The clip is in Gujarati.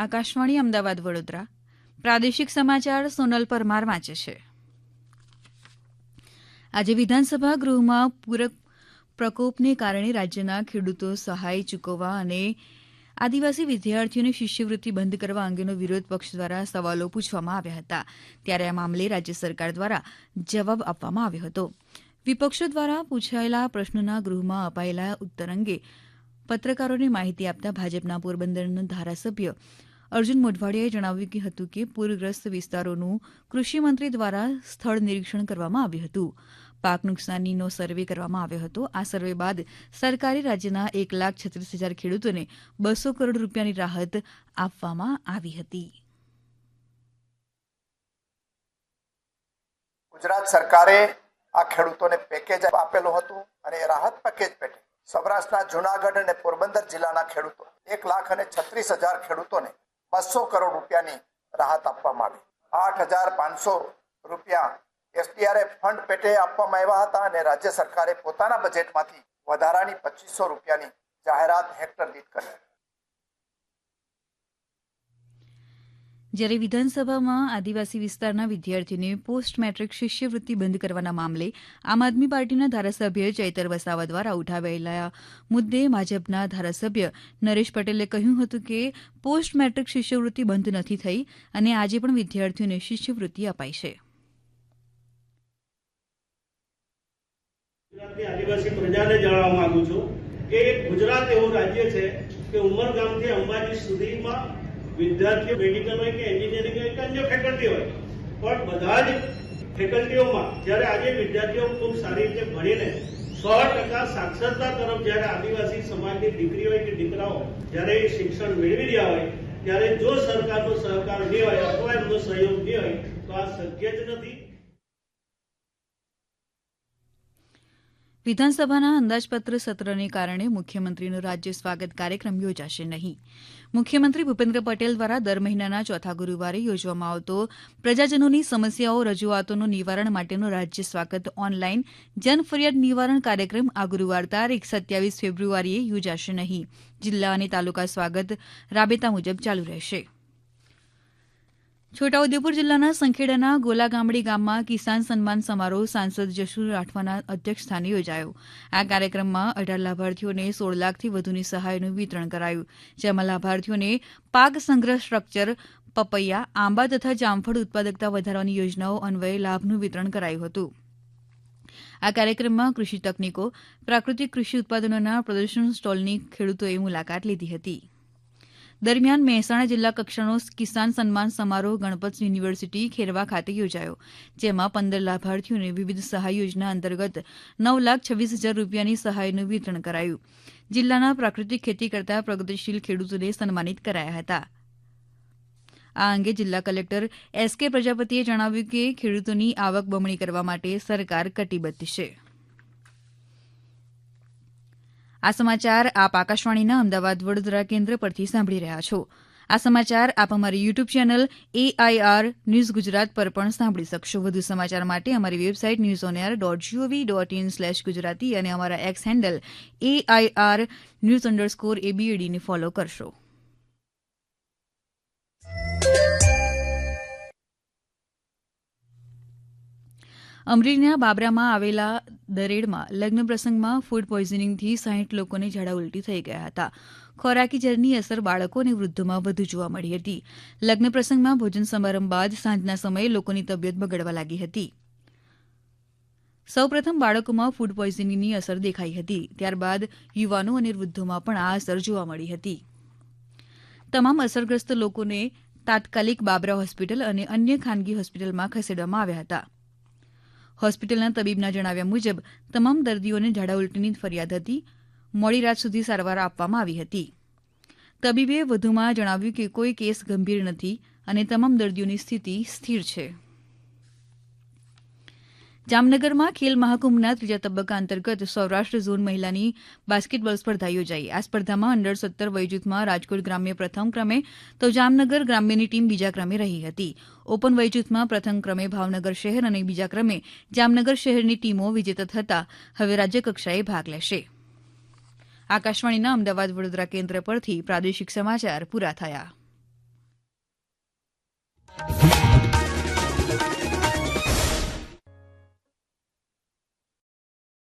આકાશવાણી અમદાવાદ વડોદરા પ્રાદેશિક સમાચાર સોનલ પરમાર વાંચે છે. આજે વિધાનસભા ગૃહમાં પૂર પ્રકોપને કારણે રાજ્યના ખેડૂતો સહાય ચૂકવવા અને આદિવાસી વિદ્યાર્થીઓની શિષ્યવૃત્તિ બંધ કરવા અંગેનો વિરોધ પક્ષ દ્વારા સવાલો પૂછવામાં આવ્યા હતા. ત્યારે આ મામલે રાજ્ય સરકાર દ્વારા જવાબ આપવામાં આવ્યો હતો. વિપક્ષો દ્વારા પૂછાયેલા પ્રશ્નના ગૃહમાં અપાયેલા ઉત્તર અંગે પત્રકારોને માહિતી આપતા ભાજપના પોરબંદરના ધારાસભ્ય અર્જુન મોઢવાડિયાએ જણાવ્યું હતું કે પૂરગ્રસ્ત વિસ્તારોનું કૃષિમંત્રી દ્વારા સ્થળ નિરીક્ષણ કરવામાં આવ્યું હતું. પાક નુકસાનીનો સર્વે કરવામાં આવ્યો હતો. આ સર્વે બાદ સરકારે રાજ્યના 1,36,000 ખેડૂતોને 200 કરોડ રૂપિયાની રાહત આપવામાં આવી હતી. ગુજરાત સરકારે આ ખેડૂતોને પેકેજ આપેલું હતું અને એ રાહત પેકેજ પેટે સૌરાષ્ટ્રના જૂનાગઢ અને પોરબંદર જિલ્લાના ખેડૂતો 1,36,000 ખેડૂતોને 200 કરોડ રૂપિયાની રાહત આપવામાં આવી. 8,500 રૂપિયા એસડીઆરએફ ફંડ પેટે આપવામાં આવ્યા હતા અને રાજ્ય સરકારે પોતાના બજેટમાંથી વધારાની 2,500 રૂપિયાની જાહેરાત હેક્ટર દીઠ કરી. જ્યારે વિધાનસભામાં આદિવાસી વિસ્તારના વિદ્યાર્થીઓને પોસ્ટ મેટ્રિક શિષ્યવૃત્તિ બંધ કરવાના મામલે આમ આદમી પાર્ટીના ધારાસભ્ય ચૈતર વસાવા દ્વારા ઉઠાવેલા મુદ્દે ભાજપના ધારાસભ્ય નરેશ પટેલે કહ્યું હતું કે પોસ્ટ મેટ્રિક શિષ્યવૃત્તિ બંધ નથી થઈ અને આજે પણ વિદ્યાર્થીઓને શિષ્યવૃત્તિ અપાય છે. આદિવાસી પ્રજાને જણાવવા માંગુ છું કે ગુજરાત એવું રાજ્ય છે કે ઉમરગામથી અંબાજી સુધીમાં વિદ્યાર્થીઓ મેડિકલ હોય કે એન્જિનિયરિંગ હોય કે અન્ય ફેકલ્ટી હોય, પણ બધા જ ફેકલ્ટીઓમાં જ્યારે આજે વિદ્યાર્થીઓ ખૂબ સારી રીતે ભણીને 100% સાક્ષરતા તરફ જ્યારે આદિવાસી સમાજની દીકરી હોય કે દીકરાઓ જ્યારે શિક્ષણ મેળવી રહ્યા હોય ત્યારે જો સરકારનો સહકાર નહીં હોય અથવા એમનો સહયોગ નહીં હોય તો આ શક્ય જ નથી. વિધાનસભાના અંદાજપત્ર સત્રને કારણે મુખ્યમંત્રીનો રાજ્ય સ્વાગત કાર્યક્રમ યોજાશે નહીં. મુખ્યમંત્રી ભૂપેન્દ્ર પટેલ દ્વારા દર મહિનાના ચોથા ગુરુવારે યોજવામાં આવતો પ્રજાજનોની સમસ્યાઓ રજૂઆતોનું નિવારણ માટેનો રાજ્ય સ્વાગત ઓનલાઈન જન ફરિયાદ નિવારણ કાર્યક્રમ આ ગુરુવાર તારીખ 27 ફેબ્રુઆરીએ યોજાશે નહીં. જિલ્લા અને તાલુકા સ્વાગત રાબેતા મુજબ ચાલુ રહેશે. છોટાઉદેપુર જિલ્લાના સંખેડાના ગોલાગામડી ગામમાં કિસાન સન્માન સમારોહ સાંસદ જશુ રાઠવાના અધ્યક્ષસ્થાને યોજાયો. આ કાર્યક્રમમાં 18 લાભાર્થીઓને 16 લાખથી વધુની સહાયનું વિતરણ કરાયું, જેમાં લાભાર્થીઓને પાક સંગ્રહ સ્ટ્રક્ચર, પપૈયા, આંબા તથા જામફળ ઉત્પાદકતા વધારવાની યોજનાઓ અન્વયે લાભનું વિતરણ કરાયું હતું. આ કાર્યક્રમમાં કૃષિ તકનીકો, પ્રાકૃતિક કૃષિ ઉત્પાદનોના પ્રદર્શન સ્ટોલની ખેડૂતોએ મુલાકાત લીધી હતી. દરમિયાન મહેસાણા જિલ્લા કક્ષાનો કિસાન સન્માન સમારોહ ગણપત યુનિવર્સિટી ખેરવા ખાતે યોજાયો, જેમાં 15 લાભાર્થીઓને વિવિધ સહાય યોજના અંતર્ગત 9,26,000 રૂપિયાની સહાયનું વિતરણ કરાયું. જિલ્લાના પ્રાકૃતિક ખેતી કરતા પ્રગતિશીલ ખેડૂતોને સન્માનિત કરાયા હતા. આ અંગે જિલ્લા કલેક્ટર એસ.કે. પ્રજાપતિએ જણાવ્યું કે ખેડૂતોની આવક બમણી કરવા માટે સરકાર કટિબદ્ધ છે. આ સમાચાર આપ આકાશવાણીના અમદાવાદ વડોદરા કેન્દ્ર પરથી સાંભળી રહ્યા છો. આ સમાચાર આપ અમારી YouTube channel AIR news Gujarat પર પણ સાંભળી શકશો. વધુ સમાચાર માટે અમારી વેબસાઇટ newsonair.gov.in/gujarati અને અમારા એક્સ હેન્ડલ AIR_news_ABED ને ફોલો કરશો. અમરેલીના બાબરામાં આવેલા દરેડમાં લગ્ન પ્રસંગમાં ફૂડ પોઈઝનિંગથી 60 લોકોને ઝાડા ઉલટી થઈ ગયા હતા. ખોરાકી ઝેરની અસર બાળકો અને વૃદ્ધોમાં વધુ જોવા મળી હતી. લગ્ન પ્રસંગમાં ભોજન સમારંભ બાદ સાંજના સમયે લોકોની તબિયત બગડવા લાગી હતી. સૌપ્રથમ બાળકોમાં ફૂડ પોઈઝનિંગની અસર દેખાઈ હતી, ત્યારબાદ યુવાનો અને વૃદ્ધોમાં પણ આ અસર જોવા મળી હતી. તમામ અસરગ્રસ્ત લોકોને તાત્કાલિક બાબરા હોસ્પિટલ અને અન્ય ખાનગી હોસ્પિટલમાં ખસેડવામાં આવ્યા હતા. હોસ્પિટલના તબીબના જણાવ્યા મુજબ તમામ દર્દીઓને ઝાડા ઉલટીની ફરિયાદ હતી. મોડી રાત સુધી સારવાર આપવામાં આવી હતી. તબીબે વધુમાં જણાવ્યું કે કોઈ કેસ ગંભીર નથી અને તમામ દર્દીઓની સ્થિતિ સ્થિર છે. જામનગરમાં ખેલ મહાકુંભના ત્રીજા તબક્કા અંતર્ગત સૌરાષ્ટ્ર ઝોન મહિલાની બાસ્કેટબોલ સ્પર્ધા યોજાઈ. આ સ્પર્ધામાં અંડર 17 વયજૂથમાં રાજકોટ ગ્રામ્ય પ્રથમ ક્રમે તો જામનગર ગ્રામ્યની ટીમ બીજા ક્રમે રહી હતી. ઓપન વયજૂથમાં પ્રથમ ક્રમે ભાવનગર શહેર અને બીજા ક્રમે જામનગર શહેરની ટીમો વિજેતા થતા હવે રાજ્યકક્ષાએ ભાગ લેશે. આકાશવાણીના અમદાવાદ વડોદરા કેન્દ્ર પરથી પ્રાદેશિક સમાચાર પૂરા થયા. છે.